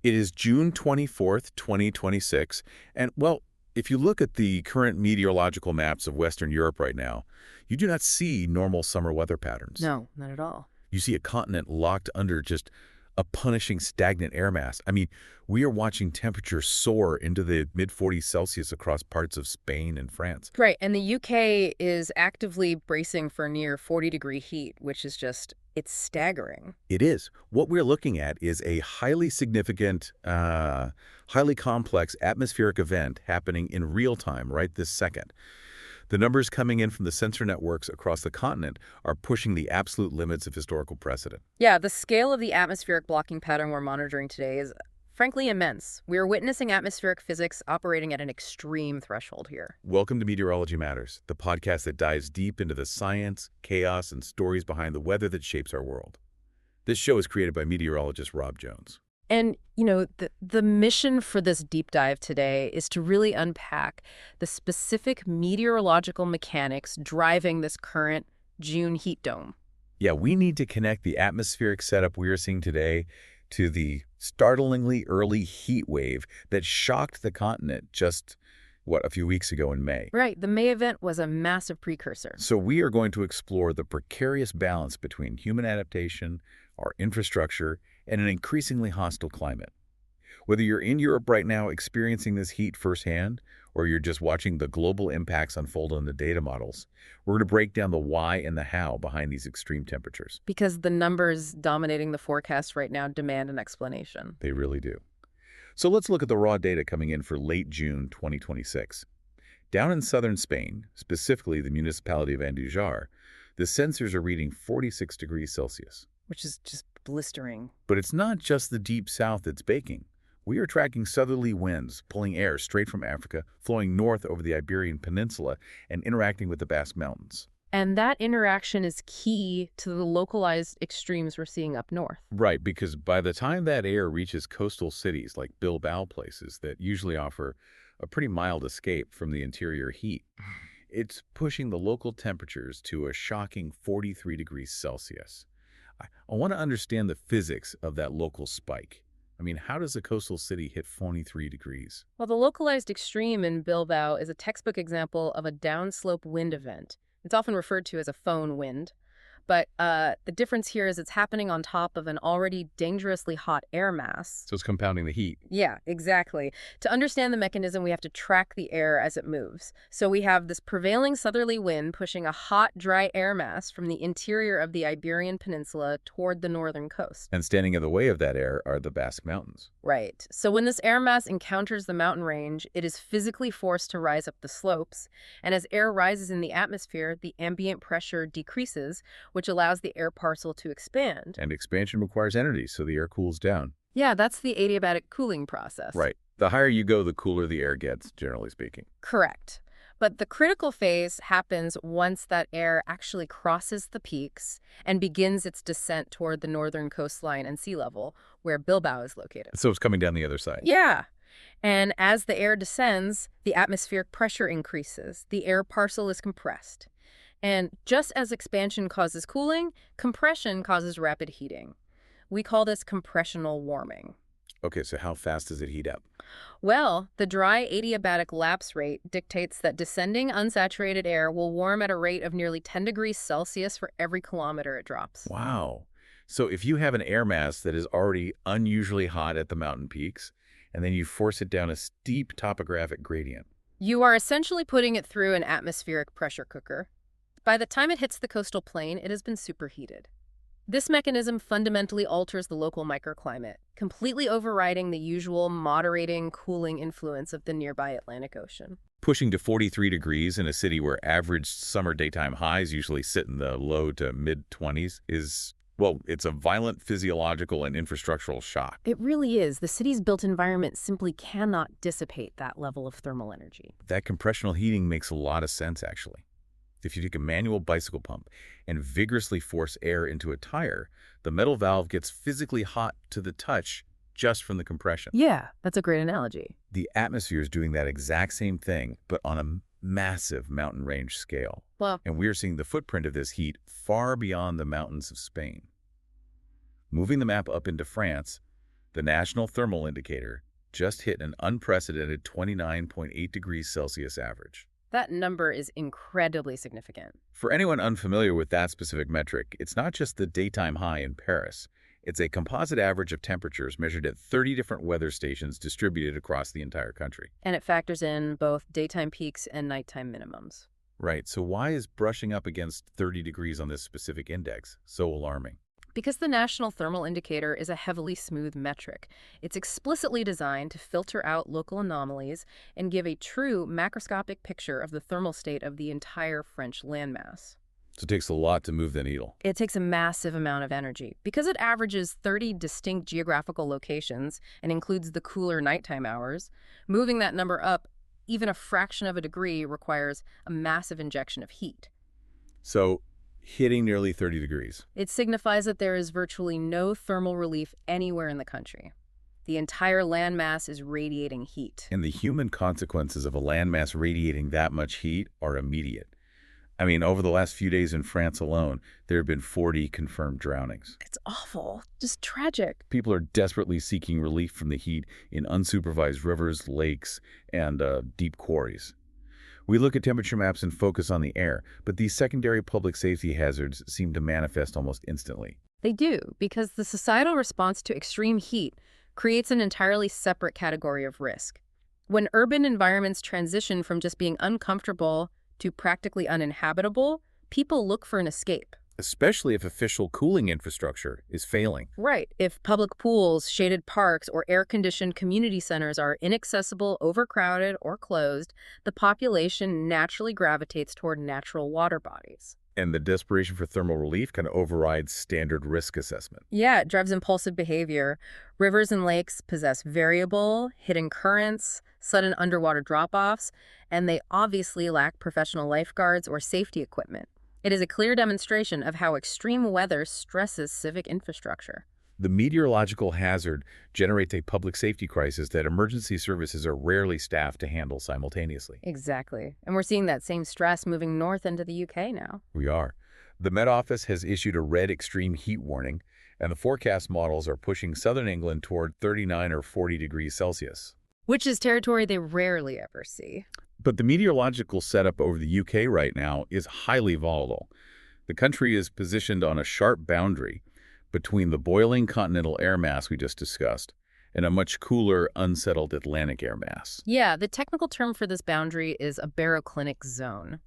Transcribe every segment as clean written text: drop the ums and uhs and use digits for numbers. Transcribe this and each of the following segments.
It is June 24th, 2026, and, well, if you look at the current meteorological maps of Western Europe right now, you do not see normal summer weather patterns. No, not at all. You see a continent locked under just a punishing stagnant air mass. I mean, we are watching temperatures soar into the mid-40s Celsius across parts of Spain and France. Right, and the UK is actively bracing for near 40-degree heat, which is it's staggering. It is. What we're looking at is a highly significant, highly complex atmospheric event happening in real time right this second. The numbers coming in from the sensor networks across the continent are pushing the absolute limits of historical precedent. Yeah, the scale of the atmospheric blocking pattern we're monitoring today is frankly immense. We are witnessing atmospheric physics operating at an extreme threshold here. Welcome to Meteorology Matters, the podcast that dives deep into the science, chaos, and stories behind the weather that shapes our world. This show is created by meteorologist Rob Jones. And, the mission for this deep dive today is to really unpack the specific meteorological mechanics driving this current June heat dome. Yeah, we need to connect the atmospheric setup we are seeing today to the startlingly early heat wave that shocked the continent just, a few weeks ago in May. Right, the May event was a massive precursor. So we are going to explore the precarious balance between human adaptation, our infrastructure, and an increasingly hostile climate. Whether you're in Europe right now experiencing this heat firsthand, or you're just watching the global impacts unfold on the data models, we're going to break down the why and the how behind these extreme temperatures. Because the numbers dominating the forecast right now demand an explanation. They really do. So let's look at the raw data coming in for late June 2026. Down in southern Spain, specifically the municipality of Andújar, the sensors are reading 46 degrees Celsius. Which is just blistering. But it's not just the deep south that's baking. We are tracking southerly winds, pulling air straight from Africa, flowing north over the Iberian Peninsula, and interacting with the Basque Mountains. And that interaction is key to the localized extremes we're seeing up north. Right, because by the time that air reaches coastal cities like Bilbao places that usually offer a pretty mild escape from the interior heat, it's pushing the local temperatures to a shocking 43 degrees Celsius. I want to understand the physics of that local spike. I mean, how does a coastal city hit 43 degrees? Well, the localized extreme in Bilbao is a textbook example of a downslope wind event. It's often referred to as a phone wind. But the difference here is it's happening on top of an already dangerously hot air mass. So it's compounding the heat. Yeah, exactly. To understand the mechanism, we have to track the air as it moves. So we have this prevailing southerly wind pushing a hot, dry air mass from the interior of the Iberian Peninsula toward the northern coast. And standing in the way of that air are the Basque Mountains. Right. So when this air mass encounters the mountain range, it is physically forced to rise up the slopes. And as air rises in the atmosphere, the ambient pressure decreases, which allows the air parcel to expand. And expansion requires energy, so the air cools down. Yeah, that's the adiabatic cooling process. Right. The higher you go, the cooler the air gets, generally speaking. Correct. But the critical phase happens once that air actually crosses the peaks and begins its descent toward the northern coastline and sea level, where Bilbao is located. So it's coming down the other side. Yeah. And as the air descends, the atmospheric pressure increases. The air parcel is compressed. And just as expansion causes cooling, compression causes rapid heating. We call this compressional warming. Okay, so how fast does it heat up? Well, the dry adiabatic lapse rate dictates that descending unsaturated air will warm at a rate of nearly 10 degrees Celsius for every kilometer it drops. Wow. So if you have an air mass that is already unusually hot at the mountain peaks, and then you force it down a steep topographic gradient. You are essentially putting it through an atmospheric pressure cooker. By the time it hits the coastal plain, it has been superheated. This mechanism fundamentally alters the local microclimate, completely overriding the usual moderating, cooling influence of the nearby Atlantic Ocean. Pushing to 43 degrees in a city where average summer daytime highs usually sit in the low to mid-20s is, well, it's a violent physiological and infrastructural shock. It really is. The city's built environment simply cannot dissipate that level of thermal energy. That compressional heating makes a lot of sense, actually. If you take a manual bicycle pump and vigorously force air into a tire, the metal valve gets physically hot to the touch just from the compression. Yeah, that's a great analogy. The atmosphere is doing that exact same thing, but on a massive mountain range scale. Well, And we're seeing the footprint of this heat far beyond the mountains of Spain. Moving the map up into France, The National Thermal Indicator just hit an unprecedented 29.8 degrees Celsius average. That number is incredibly significant. For anyone unfamiliar with that specific metric, it's not just the daytime high in Paris. It's a composite average of temperatures measured at 30 different weather stations distributed across the entire country. And it factors in both daytime peaks and nighttime minimums. Right, so why is brushing up against 30 degrees on this specific index so alarming? Because the National Thermal Indicator is a heavily smooth metric, it's explicitly designed to filter out local anomalies and give a true macroscopic picture of the thermal state of the entire French landmass. So it takes a lot to move the needle. It takes a massive amount of energy. Because it averages 30 distinct geographical locations and includes the cooler nighttime hours, moving that number up even a fraction of a degree requires a massive injection of heat. So hitting nearly 30 degrees. It signifies that there is virtually no thermal relief anywhere in the country. The entire landmass is radiating heat. And the human consequences of a landmass radiating that much heat are immediate. I mean, over the last few days in France alone, there have been 40 confirmed drownings. It's awful, just tragic. People are desperately seeking relief from the heat in unsupervised rivers, lakes, and deep quarries. We look at temperature maps and focus on the air, but these secondary public safety hazards seem to manifest almost instantly. They do, because the societal response to extreme heat creates an entirely separate category of risk. When urban environments transition from just being uncomfortable to practically uninhabitable, people look for an escape. Especially if official cooling infrastructure is failing. Right. If public pools, shaded parks, or air-conditioned community centers are inaccessible, overcrowded, or closed, the population naturally gravitates toward natural water bodies. And the desperation for thermal relief kind of overrides standard risk assessment. Yeah, it drives impulsive behavior. Rivers and lakes possess variable, hidden currents, sudden underwater drop-offs, and they obviously lack professional lifeguards or safety equipment. It is a clear demonstration of how extreme weather stresses civic infrastructure. The meteorological hazard generates a public safety crisis that emergency services are rarely staffed to handle simultaneously. Exactly. And we're seeing that same stress moving north into the UK now. We are. The Met Office has issued a red extreme heat warning, and the forecast models are pushing southern England toward 39 or 40 degrees Celsius. Which is territory they rarely ever see. But the meteorological setup over the UK right now is highly volatile. The country is positioned on a sharp boundary between the boiling continental air mass we just discussed and a much cooler, unsettled Atlantic air mass. Yeah, the technical term for this boundary is a baroclinic zone.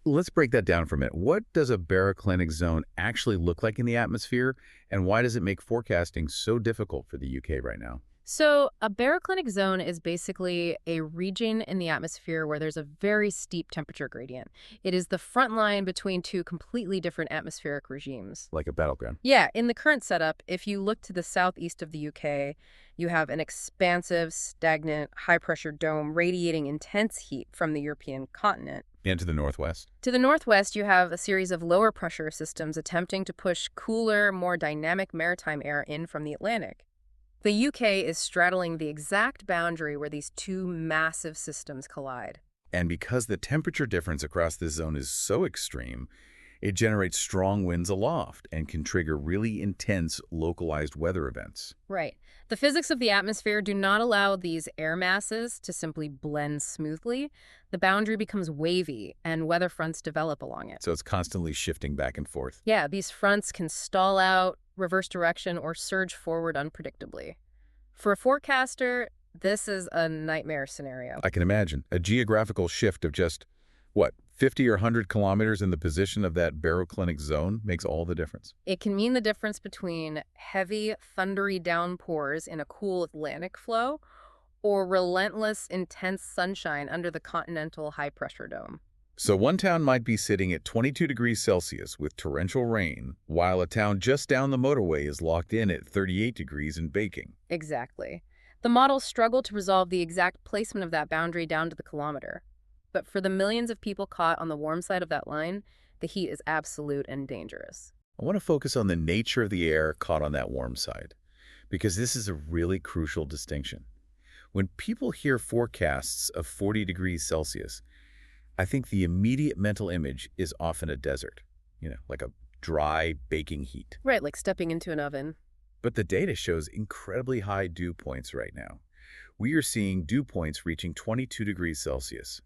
Let's break that down for a minute. What does a baroclinic zone actually look like in the atmosphere, and why does it make forecasting so difficult for the UK right now? So a baroclinic zone is basically a region in the atmosphere where there's a very steep temperature gradient. It is the front line between two completely different atmospheric regimes. Like a battleground. Yeah, in the current setup, if you look to the southeast of the UK, you have an expansive, stagnant, high-pressure dome radiating intense heat from the European continent. And to the northwest? To the northwest, you have a series of lower pressure systems attempting to push cooler, more dynamic maritime air in from the Atlantic. The UK is straddling the exact boundary where these two massive systems collide. And because the temperature difference across this zone is so extreme, it generates strong winds aloft and can trigger really intense localized weather events. Right. The physics of the atmosphere do not allow these air masses to simply blend smoothly. The boundary becomes wavy and weather fronts develop along it. So it's constantly shifting back and forth. Yeah, these fronts can stall out, reverse direction, or surge forward unpredictably. For a forecaster, this is a nightmare scenario. I can imagine. A geographical shift of just, 50 or 100 kilometers in the position of that baroclinic zone makes all the difference. It can mean the difference between heavy, thundery downpours in a cool Atlantic flow or relentless, intense sunshine under the continental high-pressure dome. So one town might be sitting at 22 degrees Celsius with torrential rain, while a town just down the motorway is locked in at 38 degrees and baking. Exactly. The models struggle to resolve the exact placement of that boundary down to the kilometer. But for the millions of people caught on the warm side of that line, the heat is absolute and dangerous. I want to focus on the nature of the air caught on that warm side, because this is a really crucial distinction. When people hear forecasts of 40 degrees Celsius, I think the immediate mental image is often a desert, like a dry, baking heat. Right, like stepping into an oven. But the data shows incredibly high dew points right now. We are seeing dew points reaching 22 degrees Celsius,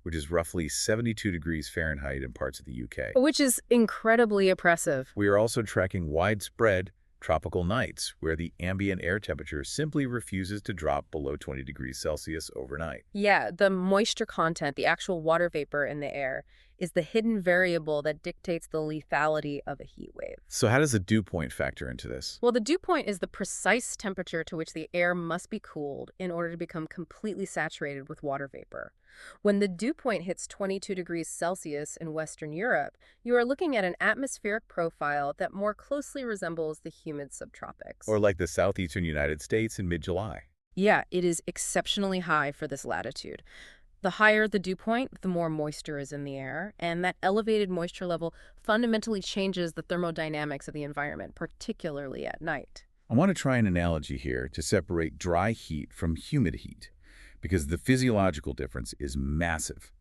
which is roughly 72 degrees Fahrenheit in parts of the UK. Which is incredibly oppressive. We are also tracking widespread tropical nights where the ambient air temperature simply refuses to drop below 20 degrees Celsius overnight. Yeah, the moisture content, the actual water vapor in the air, is the hidden variable that dictates the lethality of a heat wave. So how does the dew point factor into this? Well, the dew point is the precise temperature to which the air must be cooled in order to become completely saturated with water vapor. When the dew point hits 22 degrees Celsius in Western Europe, you are looking at an atmospheric profile that more closely resembles the humid subtropics. Or like the southeastern United States in mid-July. Yeah, it is exceptionally high for this latitude. The higher the dew point, the more moisture is in the air, and that elevated moisture level fundamentally changes the thermodynamics of the environment, particularly at night. I want to try an analogy here to separate dry heat from humid heat, because the physiological difference is massive.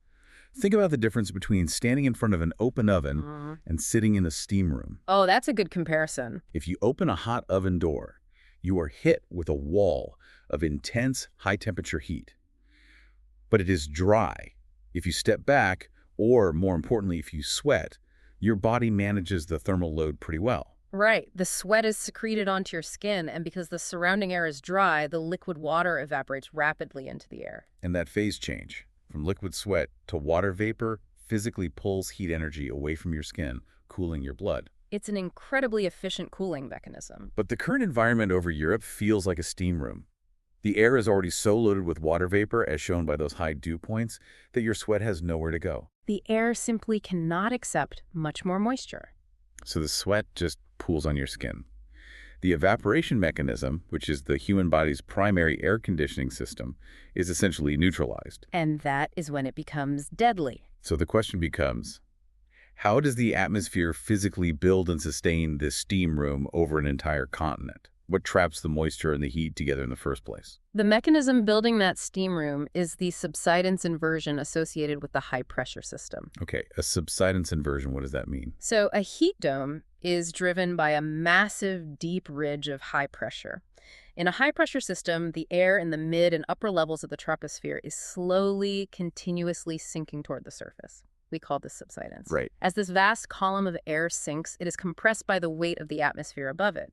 Think about the difference between standing in front of an open oven and sitting in a steam room. Oh, that's a good comparison. If you open a hot oven door, you are hit with a wall of intense high-temperature heat. But it is dry. If you step back, or more importantly, if you sweat, your body manages the thermal load pretty well. Right. The sweat is secreted onto your skin, and because the surrounding air is dry, the liquid water evaporates rapidly into the air. And that phase change, from liquid sweat to water vapor, physically pulls heat energy away from your skin, cooling your blood. It's an incredibly efficient cooling mechanism. But the current environment over Europe feels like a steam room. The air is already so loaded with water vapor, as shown by those high dew points, that your sweat has nowhere to go. The air simply cannot accept much more moisture. So the sweat just pools on your skin. The evaporation mechanism, which is the human body's primary air conditioning system, is essentially neutralized. And that is when it becomes deadly. So the question becomes, how does the atmosphere physically build and sustain this steam room over an entire continent? What traps the moisture and the heat together in the first place? The mechanism building that steam room is the subsidence inversion associated with the high-pressure system. Okay, a subsidence inversion, what does that mean? So a heat dome is driven by a massive, deep ridge of high pressure. In a high-pressure system, the air in the mid and upper levels of the troposphere is slowly, continuously sinking toward the surface. We call this subsidence. Right. As this vast column of air sinks, it is compressed by the weight of the atmosphere above it.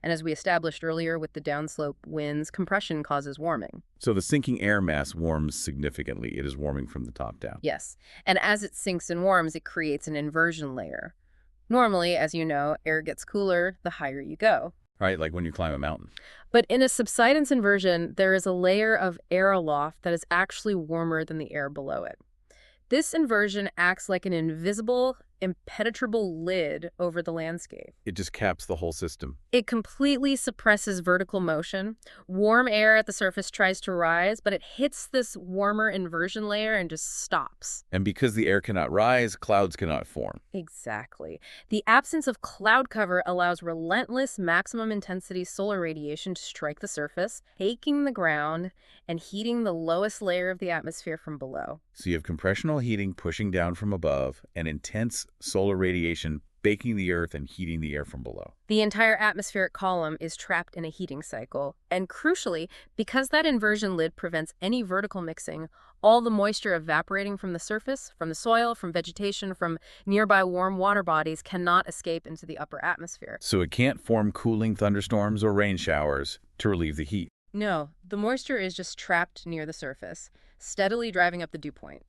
And as we established earlier with the downslope winds, compression causes warming. So the sinking air mass warms significantly. It is warming from the top down. Yes. And as it sinks and warms, it creates an inversion layer. Normally, as you know, air gets cooler the higher you go. Right, like when you climb a mountain. But in a subsidence inversion, there is a layer of air aloft that is actually warmer than the air below it. This inversion acts like an invisible, impenetrable lid over the landscape. It just caps the whole system. It completely suppresses vertical motion. Warm air at the surface tries to rise, but it hits this warmer inversion layer and just stops. And because the air cannot rise, clouds cannot form. Exactly. The absence of cloud cover allows relentless maximum intensity solar radiation to strike the surface, baking the ground and heating the lowest layer of the atmosphere from below. So you have compressional heating pushing down from above and intense solar radiation baking the earth and heating the air from below. The entire atmospheric column is trapped in a heating cycle. And crucially, because that inversion lid prevents any vertical mixing, all the moisture evaporating from the surface, from the soil, from vegetation, from nearby warm water bodies cannot escape into the upper atmosphere. So it can't form cooling thunderstorms or rain showers to relieve the heat. No, the moisture is just trapped near the surface, steadily driving up the dew point.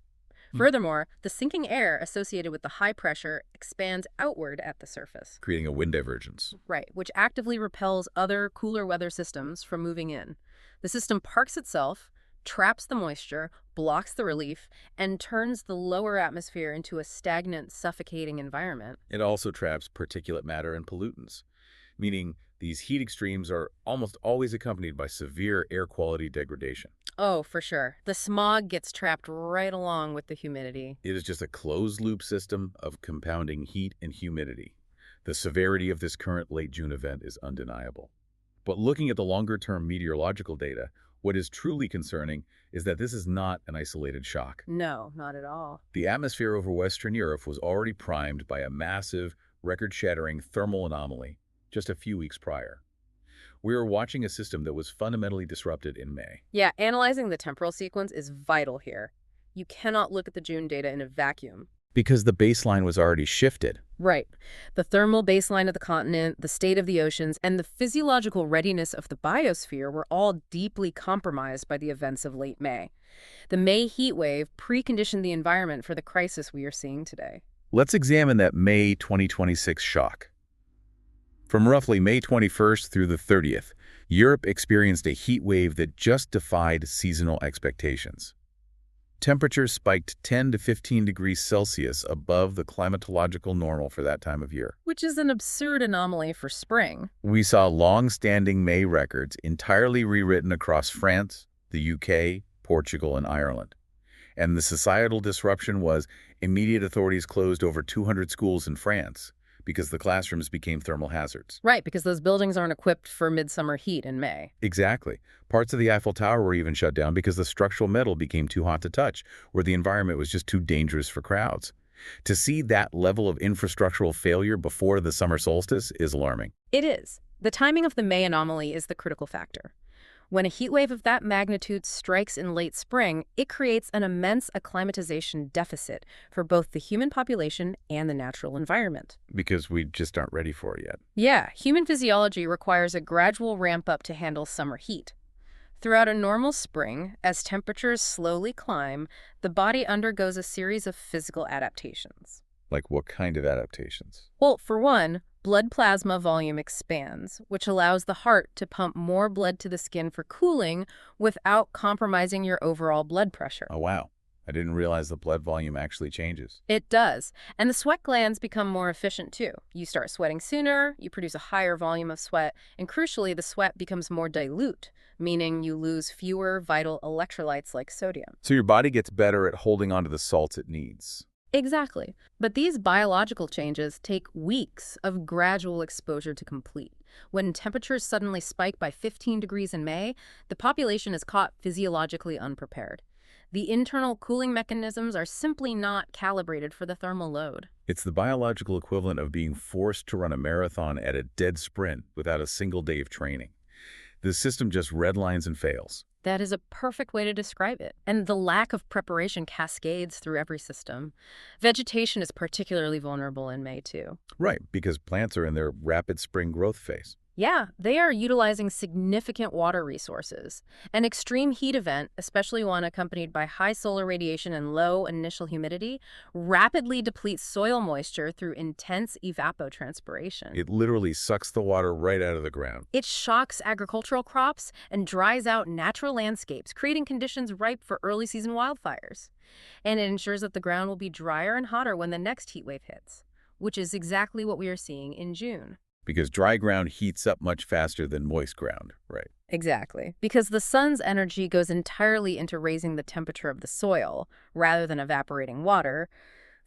Furthermore, the sinking air associated with the high pressure expands outward at the surface. Creating a wind divergence. Right, which actively repels other cooler weather systems from moving in. The system parks itself, traps the moisture, blocks the relief, and turns the lower atmosphere into a stagnant, suffocating environment. It also traps particulate matter and pollutants, meaning these heat extremes are almost always accompanied by severe air quality degradation. Oh, for sure. The smog gets trapped right along with the humidity. It is just a closed-loop system of compounding heat and humidity. The severity of this current late June event is undeniable. But looking at the longer-term meteorological data, what is truly concerning is that this is not an isolated shock. No, not at all. The atmosphere over Western Europe was already primed by a massive, record-shattering thermal anomaly just a few weeks prior. We were watching a system that was fundamentally disrupted in May. Yeah, analyzing the temporal sequence is vital here. You cannot look at the June data in a vacuum. Because the baseline was already shifted. Right. The thermal baseline of the continent, the state of the oceans, and the physiological readiness of the biosphere were all deeply compromised by the events of late May. The May heat wave preconditioned the environment for the crisis we are seeing today. Let's examine that May 2026 shock. From roughly May 21st through the 30th, Europe experienced a heat wave that just defied seasonal expectations. Temperatures spiked 10 to 15 degrees Celsius above the climatological normal for that time of year. Which is an absurd anomaly for spring. We saw long-standing May records entirely rewritten across France, the UK, Portugal, and Ireland. And the societal disruption was immediate authorities closed over 200 schools in France because the classrooms became thermal hazards. Right, because those buildings aren't equipped for midsummer heat in May. Exactly. Parts of the Eiffel Tower were even shut down because the structural metal became too hot to touch, or the environment was just too dangerous for crowds. To see that level of infrastructural failure before the summer solstice is alarming. It is. The timing of the May anomaly is the critical factor. When a heat wave of that magnitude strikes in late spring, it creates an immense acclimatization deficit for both the human population and the natural environment. Because we just aren't ready for it yet. Yeah, human physiology requires a gradual ramp up to handle summer heat. Throughout a normal spring, as temperatures slowly climb, the body undergoes a series of physical adaptations. Like what kind of adaptations? Well, for one, blood plasma volume expands, which allows the heart to pump more blood to the skin for cooling without compromising your overall blood pressure. Oh, wow. I didn't realize the blood volume actually changes. It does. And the sweat glands become more efficient too. You start sweating sooner, you produce a higher volume of sweat, and crucially, the sweat becomes more dilute, meaning you lose fewer vital electrolytes like sodium. So your body gets better at holding onto the salts it needs. Exactly. But these biological changes take weeks of gradual exposure to complete. When temperatures suddenly spike by 15 degrees in May, the population is caught physiologically unprepared. The internal cooling mechanisms are simply not calibrated for the thermal load. It's the biological equivalent of being forced to run a marathon at a dead sprint without a single day of training. The system just redlines and fails. That is a perfect way to describe it. And the lack of preparation cascades through every system. Vegetation is particularly vulnerable in May, too. Right, because plants are in their rapid spring growth phase. Yeah, they are utilizing significant water resources. An extreme heat event, especially one accompanied by high solar radiation and low initial humidity, rapidly depletes soil moisture through intense evapotranspiration. It literally sucks the water right out of the ground. It shocks agricultural crops and dries out natural landscapes, creating conditions ripe for early season wildfires. And it ensures that the ground will be drier and hotter when the next heat wave hits, which is exactly what we are seeing in June. Because dry ground heats up much faster than moist ground, right? Exactly. Because the sun's energy goes entirely into raising the temperature of the soil, rather than evaporating water.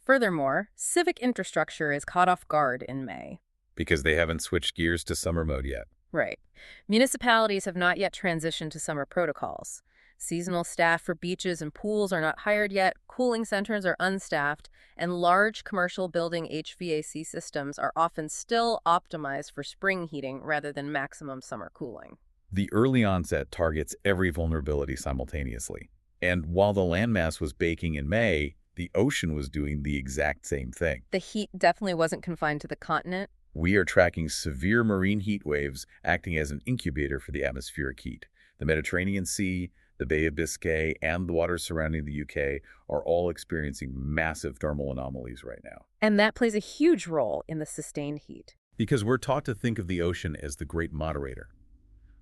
Furthermore, civic infrastructure is caught off guard in May. Because they haven't switched gears to summer mode yet. Right. Municipalities have not yet transitioned to summer protocols. Seasonal staff for beaches and pools are not hired yet, cooling centers are unstaffed, and large commercial building HVAC systems are often still optimized for spring heating rather than maximum summer cooling. The early onset targets every vulnerability simultaneously. And while the landmass was baking in May, the ocean was doing the exact same thing. The heat definitely wasn't confined to the continent. We are tracking severe marine heat waves acting as an incubator for the atmospheric heat. The Mediterranean Sea, the Bay of Biscay, and the waters surrounding the UK are all experiencing massive thermal anomalies right now. And that plays a huge role in the sustained heat. Because we're taught to think of the ocean as the great moderator,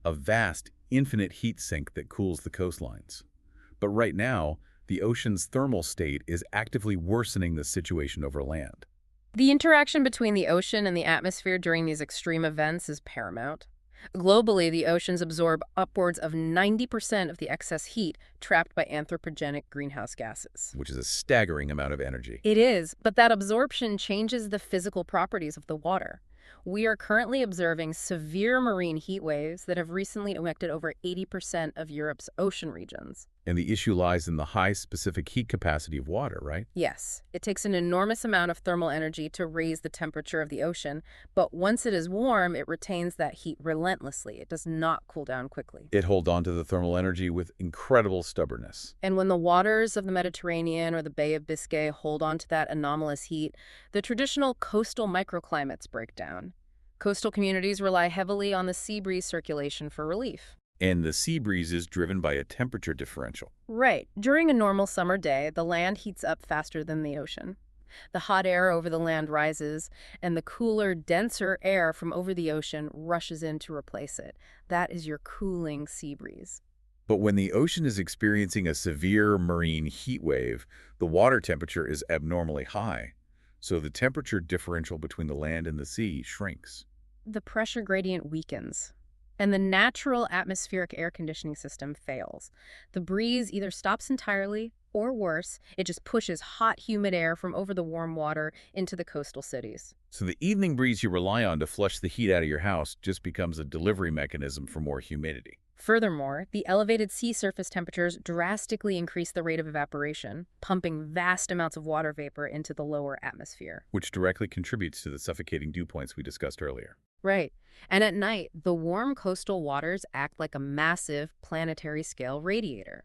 a vast, infinite heat sink that cools the coastlines. But right now, the ocean's thermal state is actively worsening the situation over land. The interaction between the ocean and the atmosphere during these extreme events is paramount. Globally, the oceans absorb upwards of 90% of the excess heat trapped by anthropogenic greenhouse gases. Which is a staggering amount of energy. It is, but that absorption changes the physical properties of the water. We are currently observing severe marine heat waves that have recently affected over 80% of Europe's ocean regions. And the issue lies in the high specific heat capacity of water, right? Yes, it takes an enormous amount of thermal energy to raise the temperature of the ocean, but once it is warm, it retains that heat relentlessly. It does not cool down quickly. It holds on to the thermal energy with incredible stubbornness. And when the waters of the Mediterranean or the Bay of Biscay hold on to that anomalous heat, the traditional coastal microclimates break down. Coastal communities rely heavily on the sea breeze circulation for relief. And the sea breeze is driven by a temperature differential. Right. During a normal summer day, the land heats up faster than the ocean. The hot air over the land rises, and the cooler, denser air from over the ocean rushes in to replace it. That is your cooling sea breeze. But when the ocean is experiencing a severe marine heat wave, the water temperature is abnormally high. So the temperature differential between the land and the sea shrinks. The pressure gradient weakens, and the natural atmospheric air conditioning system fails. The breeze either stops entirely, or worse, it just pushes hot, humid air from over the warm water into the coastal cities. So the evening breeze you rely on to flush the heat out of your house just becomes a delivery mechanism for more humidity, Furthermore, the elevated sea surface temperatures drastically increase the rate of evaporation, pumping vast amounts of water vapor into the lower atmosphere. which directly contributes to the suffocating dew points we discussed earlier. Right. And at night, the warm coastal waters act like a massive planetary-scale radiator.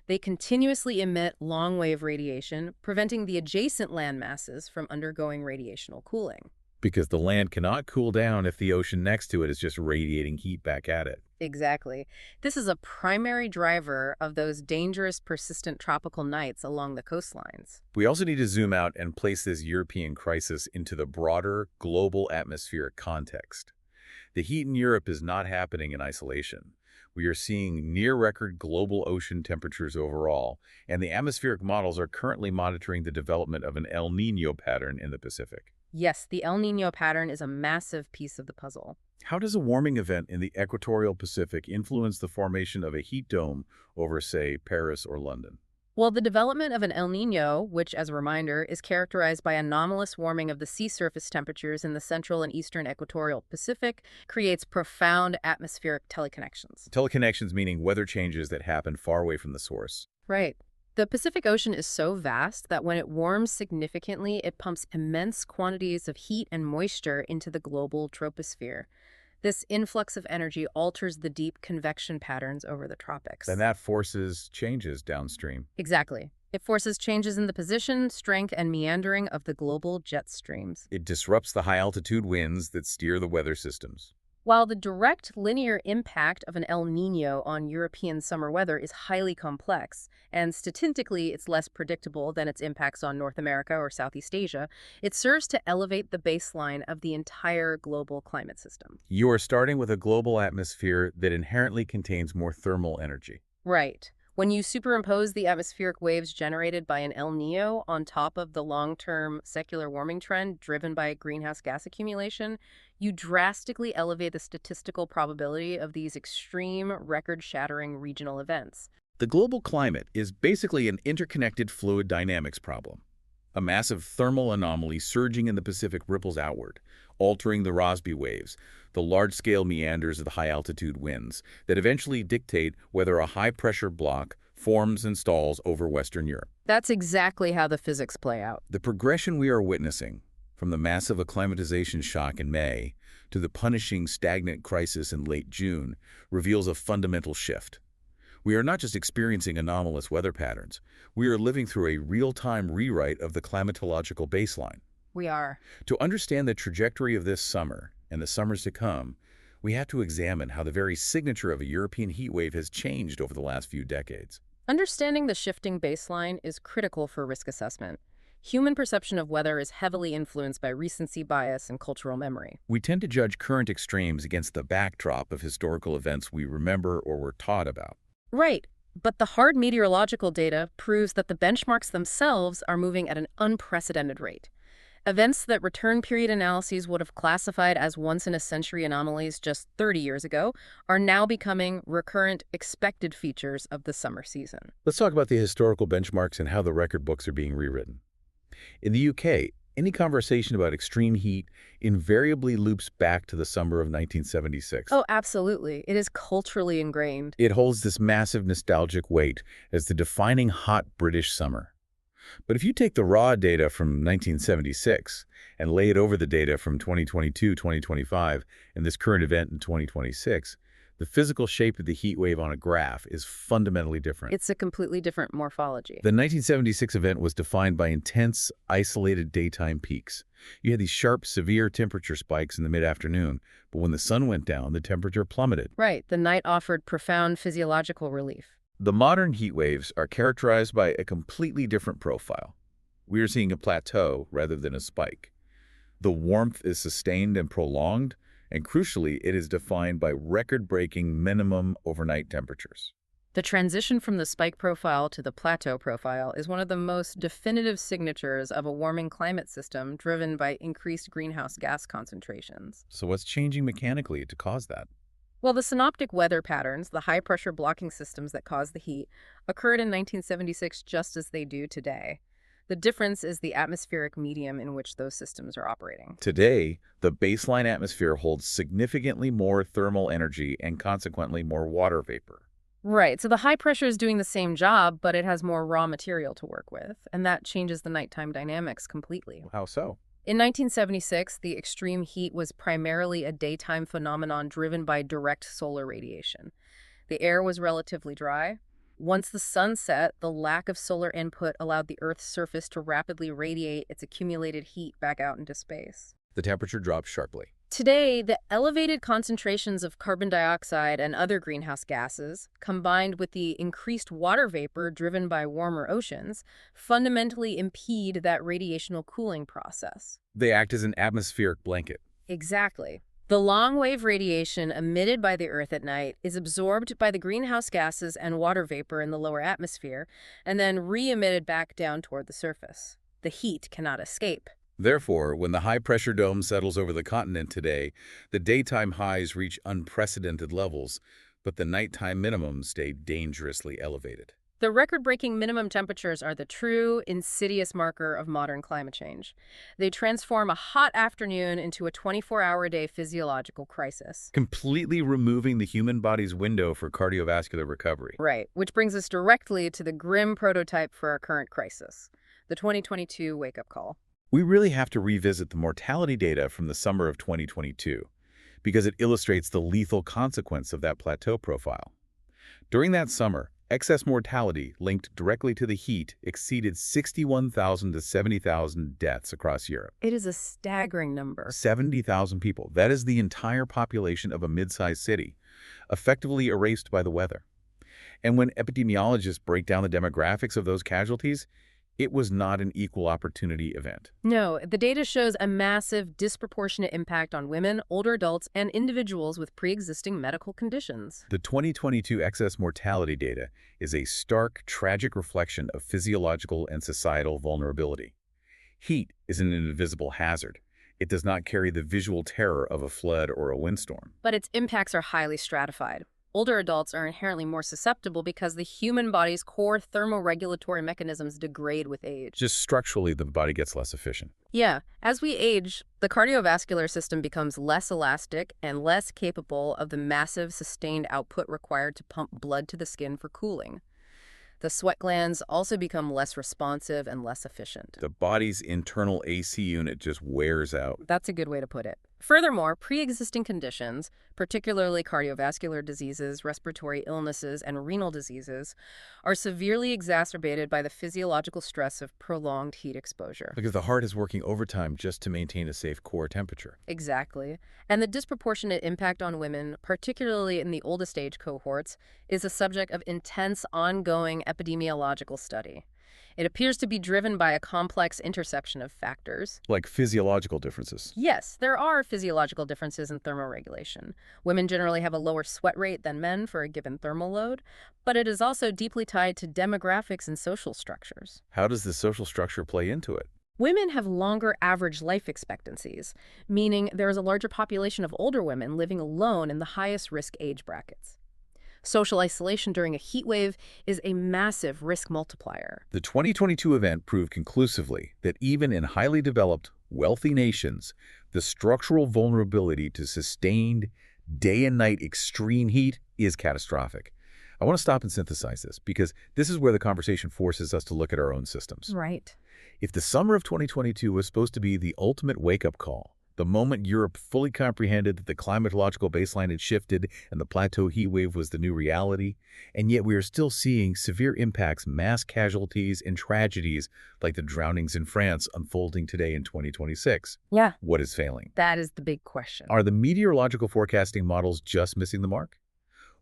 They continuously emit long-wave radiation, preventing the adjacent land masses from undergoing radiational cooling. Because the land cannot cool down if the ocean next to it is just radiating heat back at it. Exactly. This is a primary driver of those dangerous, persistent tropical nights along the coastlines. We also need to zoom out and place this European crisis into the broader global atmospheric context. The heat in Europe is not happening in isolation. We are seeing near-record global ocean temperatures overall, and the atmospheric models are currently monitoring the development of an El Niño pattern in the Pacific. Yes, the El Niño pattern is a massive piece of the puzzle. How does a warming event in the equatorial Pacific influence the formation of a heat dome over, say, Paris or London? Well, the development of an El Niño, which, as a reminder, is characterized by anomalous warming of the sea surface temperatures in the central and eastern equatorial Pacific, creates profound atmospheric teleconnections. Teleconnections meaning weather changes that happen far away from the source. Right. The Pacific Ocean is so vast that when it warms significantly, it pumps immense quantities of heat and moisture into the global troposphere. This influx of energy alters the deep convection patterns over the tropics. And that forces changes downstream. Exactly. It forces changes in the position, strength, and meandering of the global jet streams. It disrupts the high-altitude winds that steer the weather systems. While the direct linear impact of an El Niño on European summer weather is highly complex, and statistically it's less predictable than its impacts on North America or Southeast Asia, it serves to elevate the baseline of the entire global climate system. You are starting with a global atmosphere that inherently contains more thermal energy. Right. When you superimpose the atmospheric waves generated by an El Niño on top of the long-term secular warming trend driven by greenhouse gas accumulation, you drastically elevate the statistical probability of these extreme, record-shattering regional events. The global climate is basically an interconnected fluid dynamics problem. A massive thermal anomaly surging in the Pacific ripples outward, altering the Rossby waves, the large-scale meanders of the high-altitude winds that eventually dictate whether a high-pressure block forms and stalls over Western Europe. That's exactly how the physics play out. The progression we are witnessing, from the massive acclimatization shock in May to the punishing stagnant crisis in late June, reveals a fundamental shift. We are not just experiencing anomalous weather patterns. We are living through a real-time rewrite of the climatological baseline. We are. To understand the trajectory of this summer and the summers to come, we have to examine how the very signature of a European heat wave has changed over the last few decades. Understanding the shifting baseline is critical for risk assessment. Human perception of weather is heavily influenced by recency bias and cultural memory. We tend to judge current extremes against the backdrop of historical events we remember or were taught about. Right. But the hard meteorological data proves that the benchmarks themselves are moving at an unprecedented rate. Events that return period analyses would have classified as once-in-a-century anomalies just 30 years ago are now becoming recurrent expected features of the summer season. Let's talk about the historical benchmarks and how the record books are being rewritten. In the UK, Any conversation about extreme heat invariably loops back to the summer of 1976. Oh, absolutely. It is culturally ingrained. It holds this massive nostalgic weight as the defining hot British summer. But if you take the raw data from 1976 and lay it over the data from 2022, 2025, and this current event in 2026, the physical shape of the heat wave on a graph is fundamentally different. It's a completely different morphology. The 1976 event was defined by intense, isolated daytime peaks. You had these sharp, severe temperature spikes in the mid-afternoon, but when the sun went down, the temperature plummeted. Right. The night offered profound physiological relief. The modern heat waves are characterized by a completely different profile. We are seeing a plateau rather than a spike. The warmth is sustained and prolonged, and crucially, it is defined by record-breaking minimum overnight temperatures. The transition from the spike profile to the plateau profile is one of the most definitive signatures of a warming climate system driven by increased greenhouse gas concentrations. So what's changing mechanically to cause that? Well, the synoptic weather patterns, the high-pressure blocking systems that cause the heat, occurred in 1976 just as they do today. The difference is the atmospheric medium in which those systems are operating. Today, the baseline atmosphere holds significantly more thermal energy and consequently more water vapor. Right, so the high pressure is doing the same job, but it has more raw material to work with, and that changes the nighttime dynamics completely. How so? In 1976, the extreme heat was primarily a daytime phenomenon driven by direct solar radiation. The air was relatively dry. Once the sun set, the lack of solar input allowed the Earth's surface to rapidly radiate its accumulated heat back out into space. The temperature dropped sharply. Today, the elevated concentrations of carbon dioxide and other greenhouse gases, combined with the increased water vapor driven by warmer oceans, fundamentally impede that radiational cooling process. They act as an atmospheric blanket. Exactly. The long-wave radiation emitted by the Earth at night is absorbed by the greenhouse gases and water vapor in the lower atmosphere and then re-emitted back down toward the surface. The heat cannot escape. Therefore, when the high-pressure dome settles over the continent today, the daytime highs reach unprecedented levels, but the nighttime minimums stay dangerously elevated. The record-breaking minimum temperatures are the true, insidious marker of modern climate change. They transform a hot afternoon into a 24-hour-a-day physiological crisis. Completely removing the human body's window for cardiovascular recovery. Right, which brings us directly to the grim prototype for our current crisis, the 2022 wake-up call. We really have to revisit the mortality data from the summer of 2022 because it illustrates the lethal consequence of that plateau profile. During that summer, excess mortality linked directly to the heat exceeded 61,000 to 70,000 deaths across Europe. It is a staggering number. 70,000 people. That is the entire population of a mid-sized city, effectively erased by the weather. And when epidemiologists break down the demographics of those casualties, it was not an equal opportunity event. No, the data shows a massive, disproportionate impact on women, older adults, and individuals with pre-existing medical conditions. The 2022 excess mortality data is a stark, tragic reflection of physiological and societal vulnerability. Heat is an invisible hazard. It does not carry the visual terror of a flood or a windstorm. But its impacts are highly stratified. Older adults are inherently more susceptible because the human body's core thermoregulatory mechanisms degrade with age. Just structurally, the body gets less efficient. Yeah, as we age, the cardiovascular system becomes less elastic and less capable of the massive sustained output required to pump blood to the skin for cooling. The sweat glands also become less responsive and less efficient. The body's internal AC unit just wears out. That's a good way to put it. Furthermore, pre-existing conditions, particularly cardiovascular diseases, respiratory illnesses, and renal diseases, are severely exacerbated by the physiological stress of prolonged heat exposure. Because the heart is working overtime just to maintain a safe core temperature. Exactly. And the disproportionate impact on women, particularly in the oldest age cohorts, is a subject of intense, ongoing epidemiological study. It appears to be driven by a complex intersection of factors. Like physiological differences. Yes, there are physiological differences in thermoregulation. Women generally have a lower sweat rate than men for a given thermal load, but it is also deeply tied to demographics and social structures. How does the social structure play into it? Women have longer average life expectancies, meaning there is a larger population of older women living alone in the highest risk age brackets. Social isolation during a heat wave is a massive risk multiplier. The 2022 event proved conclusively that even in highly developed, wealthy nations, the structural vulnerability to sustained day and night extreme heat is catastrophic. I want to stop and synthesize this because this is where the conversation forces us to look at our own systems. Right. If the summer of 2022 was supposed to be the ultimate wake-up call, the moment Europe fully comprehended that the climatological baseline had shifted and the plateau heat wave was the new reality, and yet we are still seeing severe impacts, mass casualties, and tragedies like the drownings in France unfolding today in 2026. Yeah, What is failing? that is the big question. Are the meteorological forecasting models just missing the mark?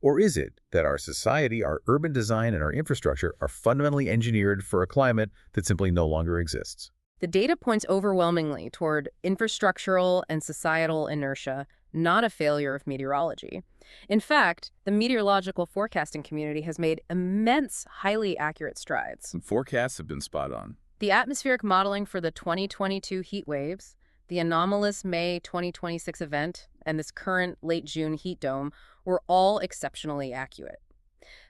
Or is it that our society, our urban design, and our infrastructure are fundamentally engineered for a climate that simply no longer exists? The data points overwhelmingly toward infrastructural and societal inertia, not a failure of meteorology. In fact, the meteorological forecasting community has made immense, highly accurate strides. Some forecasts have been spot on. The atmospheric modeling for the 2022 heat waves, the anomalous May 2026 event, and this current late June heat dome were all exceptionally accurate.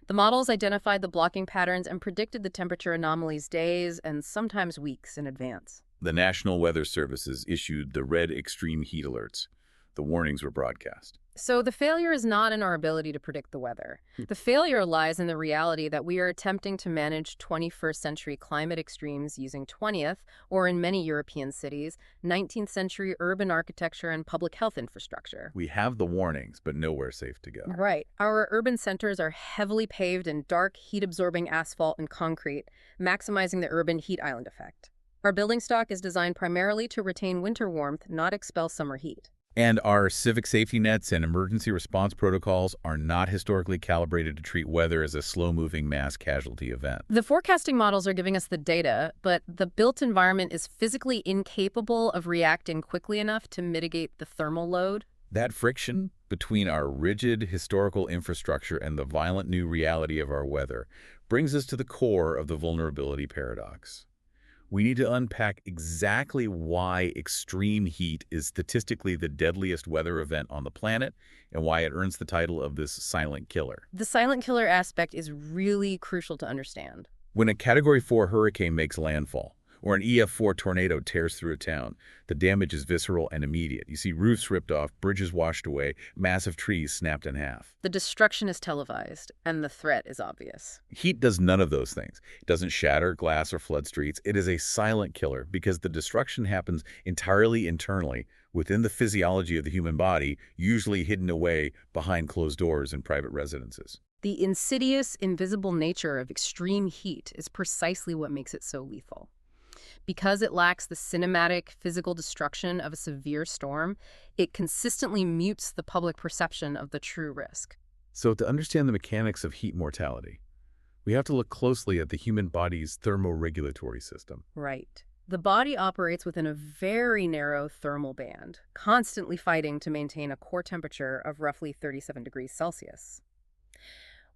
The models identified the blocking patterns and predicted the temperature anomalies days and sometimes weeks in advance. The National Weather Services issued the red extreme heat alerts. The warnings were broadcast. So the failure is not in our ability to predict the weather. The failure lies in the reality that we are attempting to manage 21st century climate extremes using 20th, or in many European cities, 19th century urban architecture and public health infrastructure. We have the warnings, but nowhere safe to go. Right. Our urban centers are heavily paved in dark, heat-absorbing asphalt and concrete, maximizing the urban heat island effect. Our building stock is designed primarily to retain winter warmth, not expel summer heat. And our civic safety nets and emergency response protocols are not historically calibrated to treat weather as a slow-moving mass casualty event. The forecasting models are giving us the data, but the built environment is physically incapable of reacting quickly enough to mitigate the thermal load. That friction between our rigid historical infrastructure and the violent new reality of our weather brings us to the core of the vulnerability paradox. We need to unpack exactly why extreme heat is statistically the deadliest weather event on the planet and why it earns the title of this silent killer. The silent killer aspect is really crucial to understand. When a Category 4 hurricane makes landfall, or an EF4 tornado tears through a town, the damage is visceral and immediate. You see roofs ripped off, bridges washed away, massive trees snapped in half. The destruction is televised, and the threat is obvious. Heat does none of those things. It doesn't shatter glass or flood streets. It is a silent killer because the destruction happens entirely internally within the physiology of the human body, usually hidden away behind closed doors in private residences. The insidious, invisible nature of extreme heat is precisely what makes it so lethal. Because it lacks the cinematic, physical destruction of a severe storm, it consistently mutes the public perception of the true risk. So to understand the mechanics of heat mortality, we have to look closely at the human body's thermoregulatory system. Right. The body operates within a very narrow thermal band, constantly fighting to maintain a core temperature of roughly 37 degrees Celsius.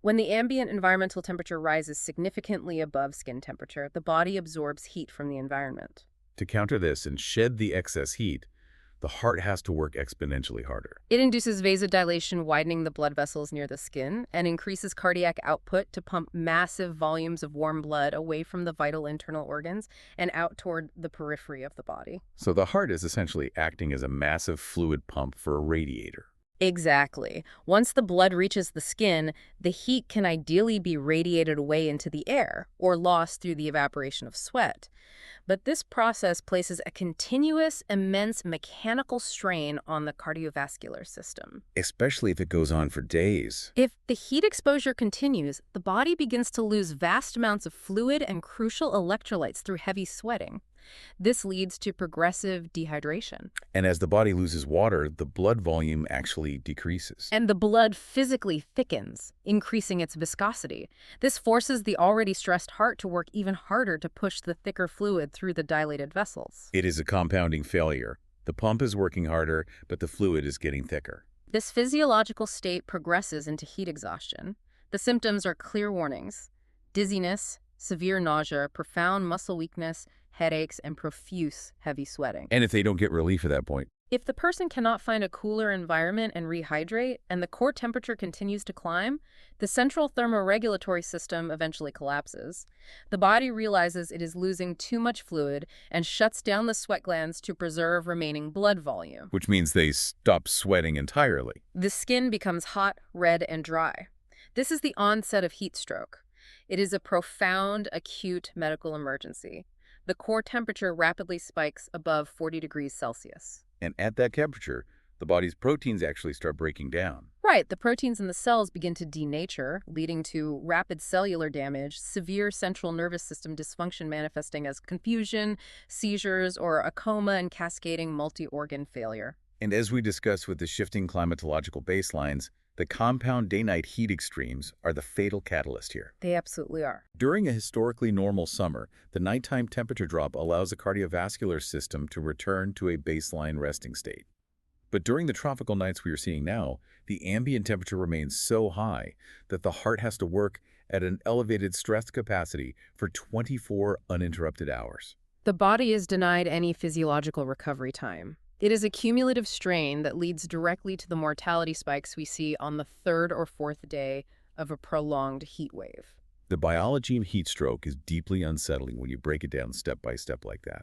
When the ambient environmental temperature rises significantly above skin temperature, the body absorbs heat from the environment. To counter this and shed the excess heat, the heart has to work exponentially harder. It induces vasodilation, widening the blood vessels near the skin, and increases cardiac output to pump massive volumes of warm blood away from the vital internal organs and out toward the periphery of the body. So the heart is essentially acting as a massive fluid pump for a radiator. Exactly. Once the blood reaches the skin, the heat can ideally be radiated away into the air or lost through the evaporation of sweat. But this process places a continuous, immense mechanical strain on the cardiovascular system. Especially if it goes on for days. If the heat exposure continues, the body begins to lose vast amounts of fluid and crucial electrolytes through heavy sweating. This leads to progressive dehydration. And as the body loses water, the blood volume actually decreases. And the blood physically thickens, increasing its viscosity. This forces the already stressed heart to work even harder to push the thicker fluid through the dilated vessels. It is a compounding failure. The pump is working harder, but the fluid is getting thicker. This physiological state progresses into heat exhaustion. The symptoms are clear warnings: dizziness, severe nausea, profound muscle weakness, headaches, and profuse heavy sweating. And if they don't get relief at that point, If the person cannot find a cooler environment and rehydrate, and the core temperature continues to climb, the central thermoregulatory system eventually collapses. The body realizes it is losing too much fluid and shuts down the sweat glands to preserve remaining blood volume. Which means they stop sweating entirely. The skin becomes hot, red, and dry. This is the onset of heat stroke. It is a profound, acute medical emergency. The core temperature rapidly spikes above 40 degrees Celsius. And at that temperature, the body's proteins actually start breaking down. Right, the proteins in the cells begin to denature, leading to rapid cellular damage, severe central nervous system dysfunction manifesting as confusion, seizures, or a coma and cascading multi-organ failure. And as we discussed with the shifting climatological baselines, the compound day-night heat extremes are the fatal catalyst here. They absolutely are. During a historically normal summer, the nighttime temperature drop allows the cardiovascular system to return to a baseline resting state. But during the tropical nights we are seeing now, the ambient temperature remains so high that the heart has to work at an elevated stress capacity for 24 uninterrupted hours. The body is denied any physiological recovery time. It is a cumulative strain that leads directly to the mortality spikes we see on the third or fourth day of a prolonged heat wave. The biology of heat stroke is deeply unsettling when you break it down step by step like that.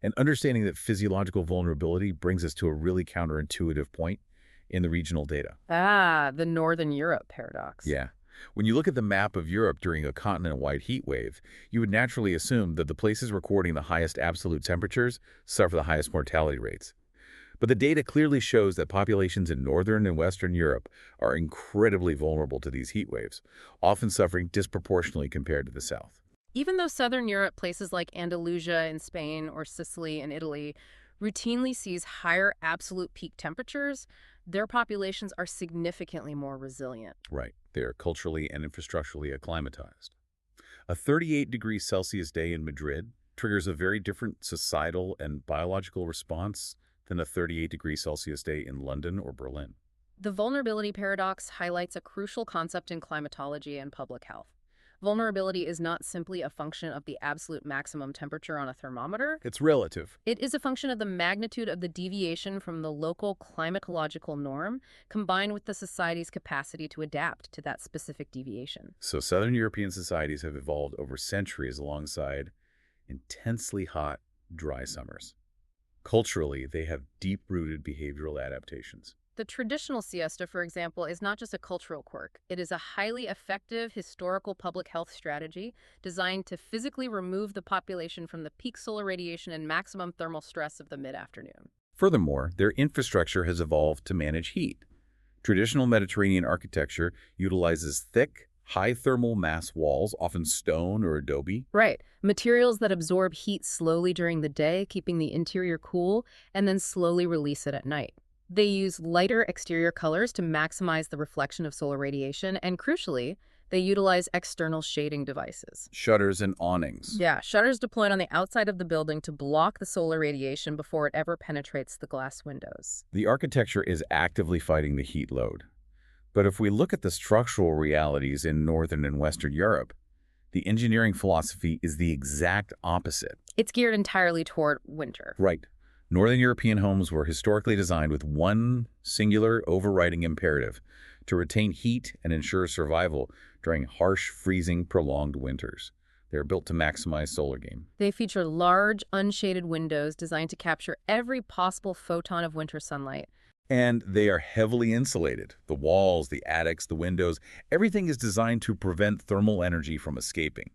And understanding that physiological vulnerability brings us to a really counterintuitive point in the regional data. Ah, the Northern Europe paradox. Yeah. When you look at the map of Europe during a continent-wide heat wave, you would naturally assume that the places recording the highest absolute temperatures suffer the highest mortality rates. But the data clearly shows that populations in Northern and Western Europe are incredibly vulnerable to these heat waves, often suffering disproportionately compared to the South. Even though Southern Europe, places like Andalusia in Spain or Sicily in Italy, routinely sees higher absolute peak temperatures, their populations are significantly more resilient. Right. They are culturally and infrastructurally acclimatized. A 38 degrees Celsius day in Madrid triggers a very different societal and biological response than a 38 degrees Celsius day in London or Berlin. The vulnerability paradox highlights a crucial concept in climatology and public health. Vulnerability is not simply a function of the absolute maximum temperature on a thermometer. It's relative. It is a function of the magnitude of the deviation from the local climatological norm, combined with the society's capacity to adapt to that specific deviation. So Southern European societies have evolved over centuries alongside intensely hot, dry summers. Culturally, they have deep-rooted behavioral adaptations. The traditional siesta, for example, is not just a cultural quirk. It is a highly effective historical public health strategy designed to physically remove the population from the peak solar radiation and maximum thermal stress of the mid-afternoon. Furthermore, their infrastructure has evolved to manage heat. Traditional Mediterranean architecture utilizes thick, high thermal mass walls, often stone or adobe. Right. Materials that absorb heat slowly during the day, keeping the interior cool, and then slowly release it at night. They use lighter exterior colors to maximize the reflection of solar radiation, and crucially, they utilize external shading devices. Shutters and awnings. Yeah, shutters deployed on the outside of the building to block the solar radiation before it ever penetrates the glass windows. The architecture is actively fighting the heat load. But if we look at the structural realities in Northern and Western Europe, the engineering philosophy is the exact opposite. It's geared entirely toward winter. Right. Northern European homes were historically designed with one singular overriding imperative: to retain heat and ensure survival during harsh, freezing, prolonged winters. They are built to maximize solar gain. They feature large, unshaded windows designed to capture every possible photon of winter sunlight. And they are heavily insulated. The walls, the attics, the windows, everything is designed to prevent thermal energy from escaping.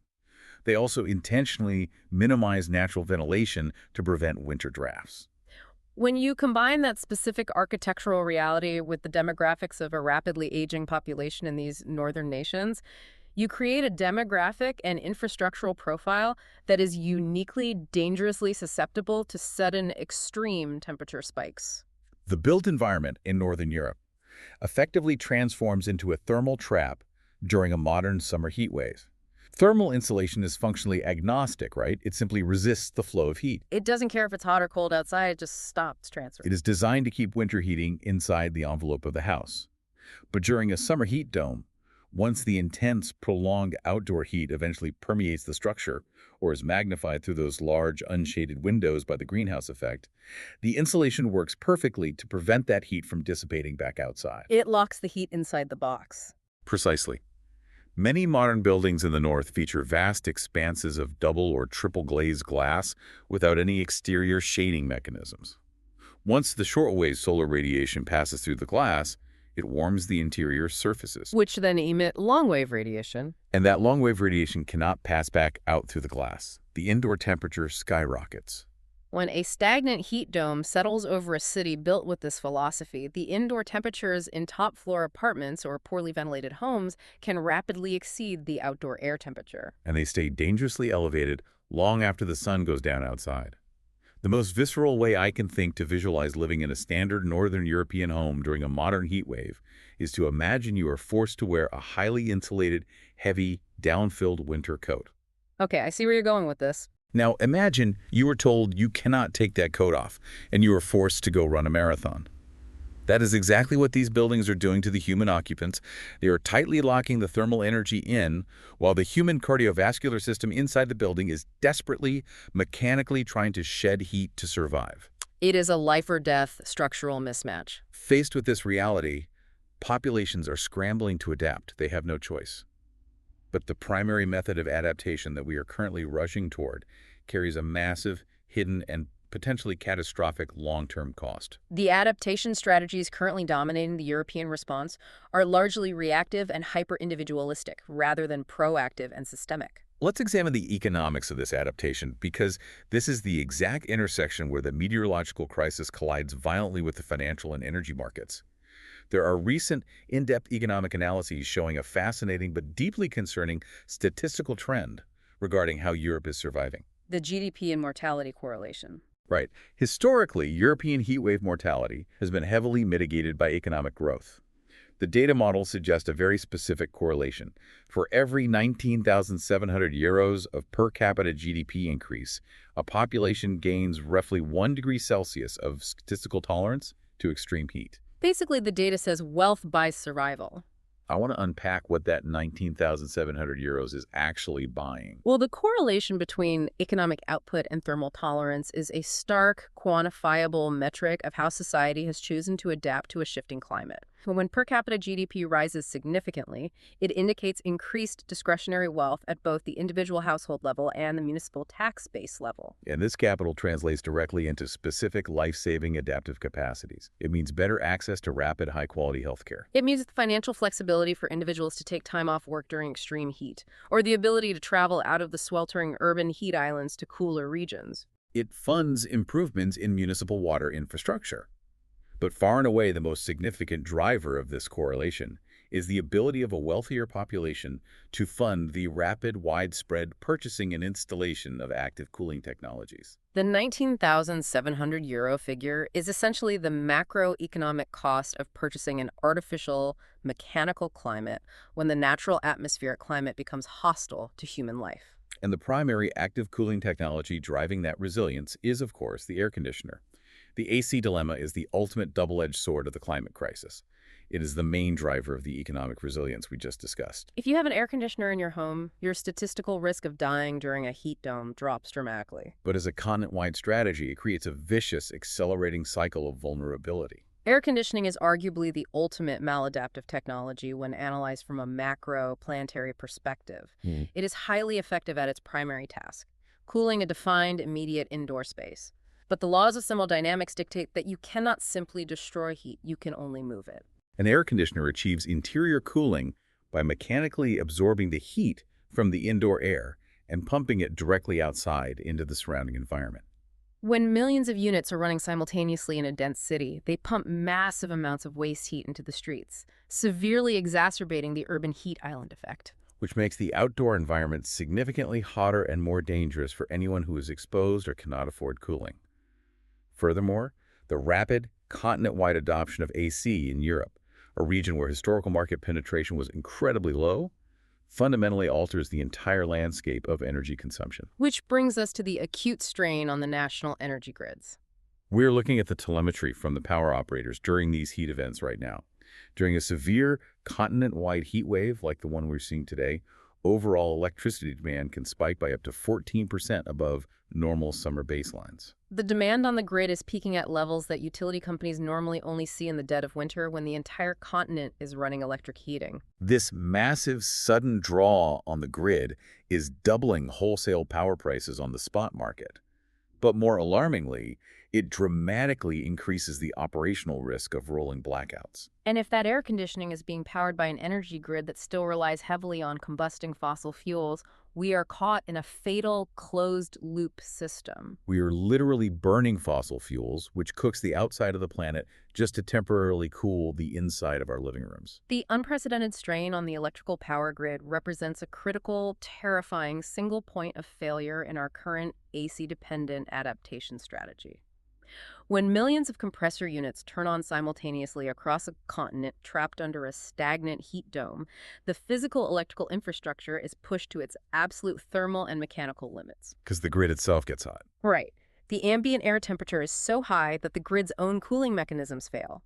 They also intentionally minimize natural ventilation to prevent winter drafts. When you combine that specific architectural reality with the demographics of a rapidly aging population in these northern nations, you create a demographic and infrastructural profile that is uniquely dangerously susceptible to sudden extreme temperature spikes. The built environment in Northern Europe effectively transforms into a thermal trap during a modern summer heat wave. Thermal insulation is functionally agnostic, right? It simply resists the flow of heat. It doesn't care if it's hot or cold outside, it just stops transferring. It is designed to keep winter heating inside the envelope of the house. But during a summer heat dome, Once the intense, prolonged outdoor heat eventually permeates the structure or is magnified through those large, unshaded windows by the greenhouse effect, the insulation works perfectly to prevent that heat from dissipating back outside. It locks the heat inside the box. Precisely. Many modern buildings in the north feature vast expanses of double or triple glazed glass without any exterior shading mechanisms. Once the shortwave solar radiation passes through the glass, it warms the interior surfaces. Which then emit long-wave radiation. And that long-wave radiation cannot pass back out through the glass. The indoor temperature skyrockets. When a stagnant heat dome settles over a city built with this philosophy, the indoor temperatures in top-floor apartments or poorly ventilated homes can rapidly exceed the outdoor air temperature. And they stay dangerously elevated long after the sun goes down outside. The most visceral way I can think to visualize living in a standard Northern European home during a modern heat wave is to imagine you are forced to wear a highly insulated, heavy, down-filled winter coat. Okay, I see where you're going with this. Now imagine you were told you cannot take that coat off and you are forced to go run a marathon. That is exactly what these buildings are doing to the human occupants. They are tightly locking the thermal energy in, while the human cardiovascular system inside the building is desperately, mechanically trying to shed heat to survive. It is a life-or-death structural mismatch. Faced with this reality, populations are scrambling to adapt. They have no choice. But the primary method of adaptation that we are currently rushing toward carries a massive, hidden, and potentially catastrophic long-term cost. The adaptation strategies currently dominating the European response are largely reactive and hyper-individualistic, rather than proactive and systemic. Let's examine the economics of this adaptation, because this is the exact intersection where the meteorological crisis collides violently with the financial and energy markets. There are recent, in-depth economic analyses showing a fascinating but deeply concerning statistical trend regarding how Europe is surviving. The GDP and mortality correlation. Right. Historically, European heatwave mortality has been heavily mitigated by economic growth. The data models suggest a very specific correlation. For every 19,700 euros of per capita GDP increase, a population gains roughly 1 degree Celsius of statistical tolerance to extreme heat. Basically, the data says wealth buys survival. I want to unpack what that 19,700 euros is actually buying. Well, the correlation between economic output and thermal tolerance is a stark, quantifiable metric of how society has chosen to adapt to a shifting climate. When per capita GDP rises significantly, it indicates increased discretionary wealth at both the individual household level and the municipal tax base level. And this capital translates directly into specific life-saving adaptive capacities. It means better access to rapid, high-quality healthcare. It means the financial flexibility for individuals to take time off work during extreme heat, or the ability to travel out of the sweltering urban heat islands to cooler regions. It funds improvements in municipal water infrastructure. But far and away the most significant driver of this correlation is the ability of a wealthier population to fund the rapid, widespread purchasing and installation of active cooling technologies. The 19,700 euro figure is essentially the macroeconomic cost of purchasing an artificial, mechanical climate when the natural atmospheric climate becomes hostile to human life. And the primary active cooling technology driving that resilience is, of course, the air conditioner. The AC dilemma is the ultimate double-edged sword of the climate crisis. It is the main driver of the economic resilience we just discussed. If you have an air conditioner in your home, your statistical risk of dying during a heat dome drops dramatically. But as a continent-wide strategy, it creates a vicious, accelerating cycle of vulnerability. Air conditioning is arguably the ultimate maladaptive technology when analyzed from a macro, planetary perspective. It is highly effective at its primary task, cooling a defined, immediate indoor space. But the laws of thermodynamics dictate that you cannot simply destroy heat, you can only move it. An air conditioner achieves interior cooling by mechanically absorbing the heat from the indoor air and pumping it directly outside into the surrounding environment. When millions of units are running simultaneously in a dense city, they pump massive amounts of waste heat into the streets, severely exacerbating the urban heat island effect. Which makes the outdoor environment significantly hotter and more dangerous for anyone who is exposed or cannot afford cooling. Furthermore, the rapid, continent-wide adoption of AC in Europe, a region where historical market penetration was incredibly low, fundamentally alters the entire landscape of energy consumption. Which brings us to the acute strain on the national energy grids. We're looking at the telemetry from the power operators during these heat events right now. During a severe continent-wide heat wave like the one we're seeing today, overall electricity demand can spike by up to 14% above normal summer baselines. The demand on the grid is peaking at levels that utility companies normally only see in the dead of winter when the entire continent is running electric heating. This massive sudden draw on the grid is doubling wholesale power prices on the spot market. But more alarmingly, it dramatically increases the operational risk of rolling blackouts. And if that air conditioning is being powered by an energy grid that still relies heavily on combusting fossil fuels, we are caught in a fatal closed-loop system. We are literally burning fossil fuels, which cooks the outside of the planet just to temporarily cool the inside of our living rooms. The unprecedented strain on the electrical power grid represents a critical, terrifying single point of failure in our current AC-dependent adaptation strategy. When millions of compressor units turn on simultaneously across a continent trapped under a stagnant heat dome, the physical electrical infrastructure is pushed to its absolute thermal and mechanical limits. Because the grid itself gets hot. Right. The ambient air temperature is so high that the grid's own cooling mechanisms fail.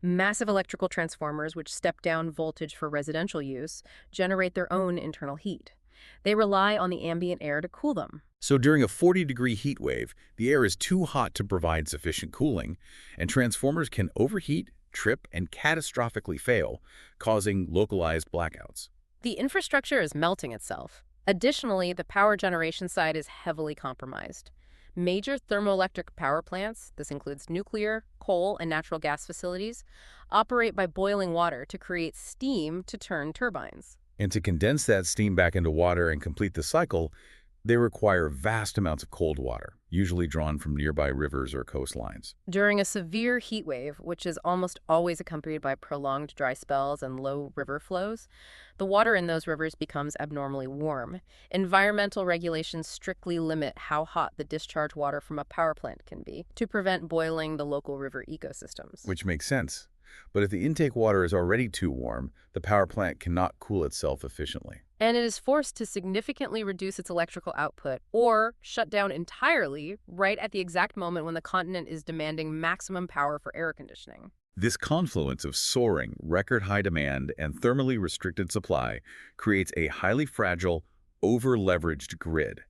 Massive electrical transformers, which step down voltage for residential use, generate their own internal heat. They rely on the ambient air to cool them. So during a 40-degree heat wave, the air is too hot to provide sufficient cooling, and transformers can overheat, trip, and catastrophically fail, causing localized blackouts. The infrastructure is melting itself. Additionally, the power generation side is heavily compromised. Major thermoelectric power plants, this includes nuclear, coal, and natural gas facilities, operate by boiling water to create steam to turn turbines. And to condense that steam back into water and complete the cycle, they require vast amounts of cold water, usually drawn from nearby rivers or coastlines. During a severe heat wave, which is almost always accompanied by prolonged dry spells and low river flows, the water in those rivers becomes abnormally warm. Environmental regulations strictly limit how hot the discharge water from a power plant can be to prevent boiling the local river ecosystems. Which makes sense. But if the intake water is already too warm, the power plant cannot cool itself efficiently. And it is forced to significantly reduce its electrical output or shut down entirely right at the exact moment when the continent is demanding maximum power for air conditioning. This confluence of soaring, record-high demand and thermally restricted supply creates a highly fragile, over-leveraged grid.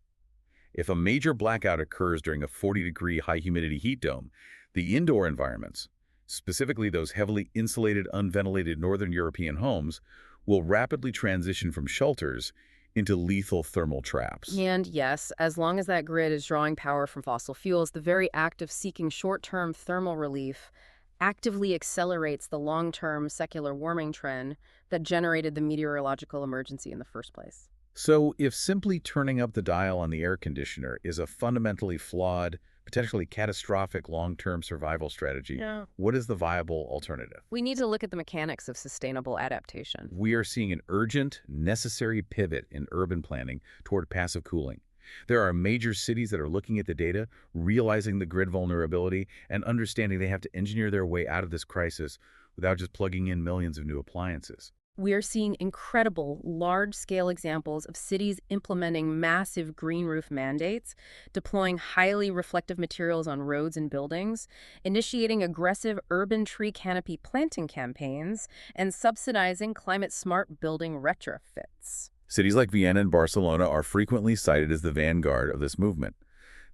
If a major blackout occurs during a 40-degree high-humidity heat dome, the indoor environments, specifically those heavily insulated, unventilated Northern European homes, will rapidly transition from shelters into lethal thermal traps. And yes, as long as that grid is drawing power from fossil fuels, the very act of seeking short-term thermal relief actively accelerates the long-term secular warming trend that generated the meteorological emergency in the first place. So if simply turning up the dial on the air conditioner is a fundamentally flawed, potentially catastrophic long-term survival strategy, what is the viable alternative? We need to look at the mechanics of sustainable adaptation. We are seeing an urgent, necessary pivot in urban planning toward passive cooling. There are major cities that are looking at the data, realizing the grid vulnerability, and understanding they have to engineer their way out of this crisis without just plugging in millions of new appliances. We are seeing incredible, large-scale examples of cities implementing massive green roof mandates, deploying highly reflective materials on roads and buildings, initiating aggressive urban tree canopy planting campaigns, and subsidizing climate-smart building retrofits. Cities like Vienna and Barcelona are frequently cited as the vanguard of this movement.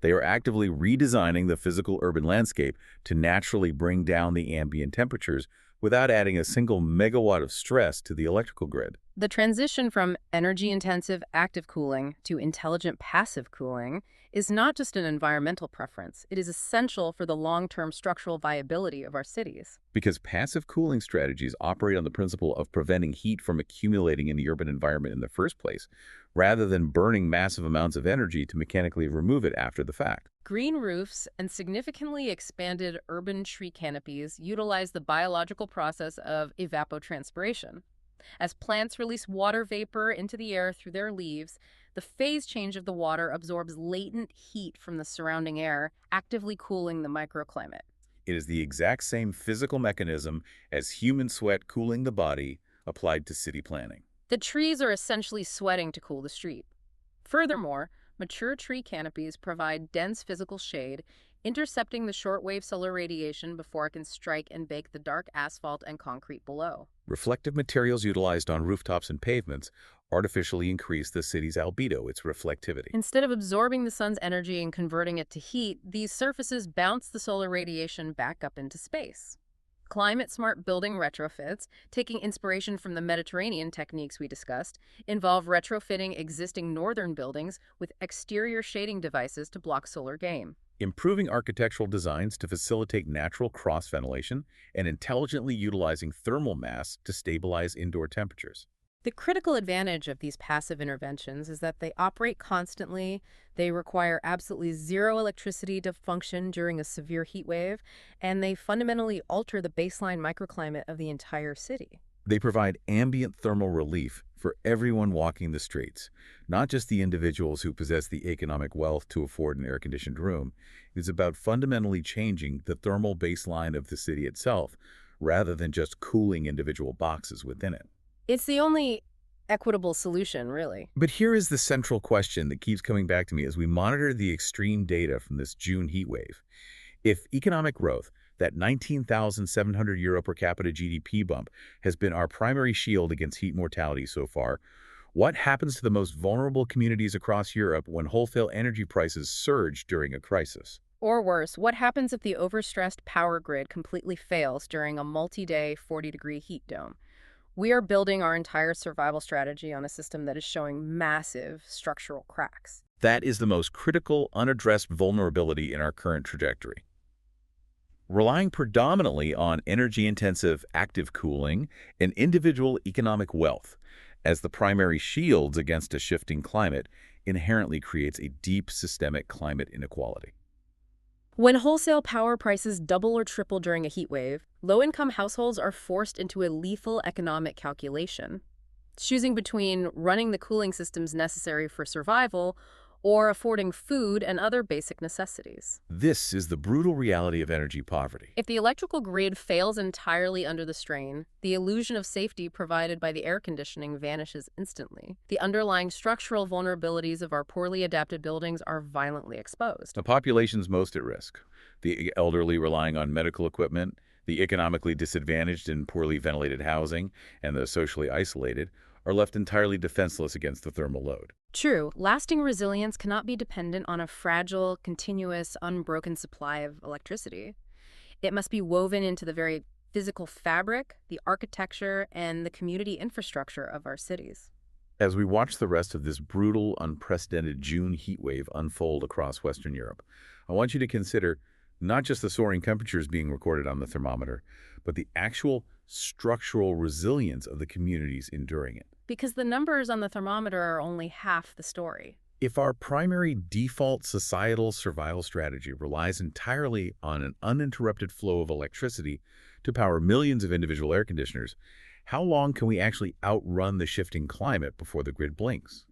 They are actively redesigning the physical urban landscape to naturally bring down the ambient temperatures without adding a single megawatt of stress to the electrical grid. The transition from energy-intensive active cooling to intelligent passive cooling is not just an environmental preference. It is essential for the long-term structural viability of our cities. Because passive cooling strategies operate on the principle of preventing heat from accumulating in the urban environment in the first place, rather than burning massive amounts of energy to mechanically remove it after the fact. Green roofs and significantly expanded urban tree canopies utilize the biological process of evapotranspiration. As plants release water vapor into the air through their leaves, the phase change of the water absorbs latent heat from the surrounding air, actively cooling the microclimate. It is the exact same physical mechanism as human sweat cooling the body applied to city planning. The trees are essentially sweating to cool the street. Furthermore, mature tree canopies provide dense physical shade, intercepting the shortwave solar radiation before it can strike and bake the dark asphalt and concrete below. Reflective materials utilized on rooftops and pavements artificially increase the city's albedo, its reflectivity. Instead of absorbing the sun's energy and converting it to heat, these surfaces bounce the solar radiation back up into space. Climate-smart building retrofits, taking inspiration from the Mediterranean techniques we discussed, involve retrofitting existing northern buildings with exterior shading devices to block solar gain. Improving architectural designs to facilitate natural cross-ventilation and intelligently utilizing thermal mass to stabilize indoor temperatures. The critical advantage of these passive interventions is that they operate constantly, they require absolutely zero electricity to function during a severe heat wave, and they fundamentally alter the baseline microclimate of the entire city. They provide ambient thermal relief for everyone walking the streets, not just the individuals who possess the economic wealth to afford an air-conditioned room. It is about fundamentally changing the thermal baseline of the city itself, rather than just cooling individual boxes within it. It's the only equitable solution, really. But here is the central question that keeps coming back to me as we monitor the extreme data from this June heat wave. If economic growth, that 19,700 euro per capita GDP bump, has been our primary shield against heat mortality so far, what happens to the most vulnerable communities across Europe when wholesale energy prices surge during a crisis? Or worse, what happens if the overstressed power grid completely fails during a multi-day 40-degree heat dome? We are building our entire survival strategy on a system that is showing massive structural cracks. That is the most critical, unaddressed vulnerability in our current trajectory. Relying predominantly on energy-intensive active cooling and individual economic wealth as the primary shields against a shifting climate inherently creates a deep systemic climate inequality. When wholesale power prices double or triple during a heat wave, low-income households are forced into a lethal economic calculation, choosing between running the cooling systems necessary for survival or affording food and other basic necessities. This is the brutal reality of energy poverty. If the electrical grid fails entirely under the strain, the illusion of safety provided by the air conditioning vanishes instantly. The underlying structural vulnerabilities of our poorly adapted buildings are violently exposed. The populations most at risk, the elderly relying on medical equipment, the economically disadvantaged in poorly ventilated housing, and the socially isolated, are left entirely defenseless against the thermal load. True, lasting resilience cannot be dependent on a fragile, continuous, unbroken supply of electricity. It must be woven into the very physical fabric, the architecture, and the community infrastructure of our cities. As we watch the rest of this brutal, unprecedented June heat wave unfold across Western Europe, I want you to consider not just the soaring temperatures being recorded on the thermometer, but the actual structural resilience of the communities enduring it. Because the numbers on the thermometer are only half the story. If our primary default societal survival strategy relies entirely on an uninterrupted flow of electricity to power millions of individual air conditioners, how long can we actually outrun the shifting climate before the grid blinks?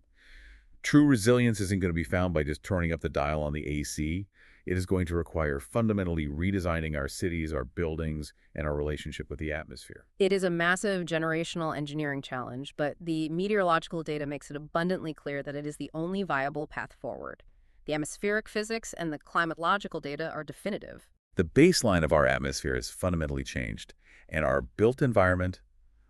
True resilience isn't going to be found by just turning up the dial on the AC. It is going to require fundamentally redesigning our cities, our buildings, and our relationship with the atmosphere. It is a massive generational engineering challenge, but the meteorological data makes it abundantly clear that it is the only viable path forward. The atmospheric physics and the climatological data are definitive. The baseline of our atmosphere has fundamentally changed, and our built environment,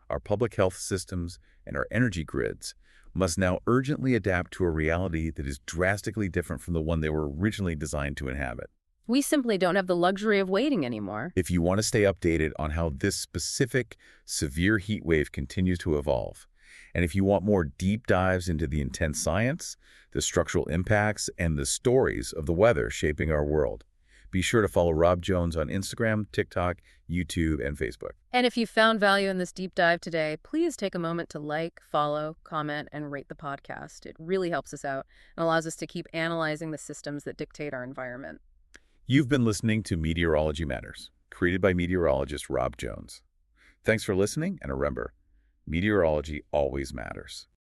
our public health systems, and our energy grids must now urgently adapt to a reality that is drastically different from the one they were originally designed to inhabit. We simply don't have the luxury of waiting anymore. If you want to stay updated on how this specific severe heat wave continues to evolve, and if you want more deep dives into the intense science, the structural impacts, and the stories of the weather shaping our world, be sure to follow Rob Jones on Instagram, TikTok, YouTube, and Facebook. And if you found value in this deep dive today, please take a moment to like, follow, comment, and rate the podcast. It really helps us out and allows us to keep analyzing the systems that dictate our environment. You've been listening to Meteorology Matters, created by meteorologist Rob Jones. Thanks for listening, and remember, meteorology always matters.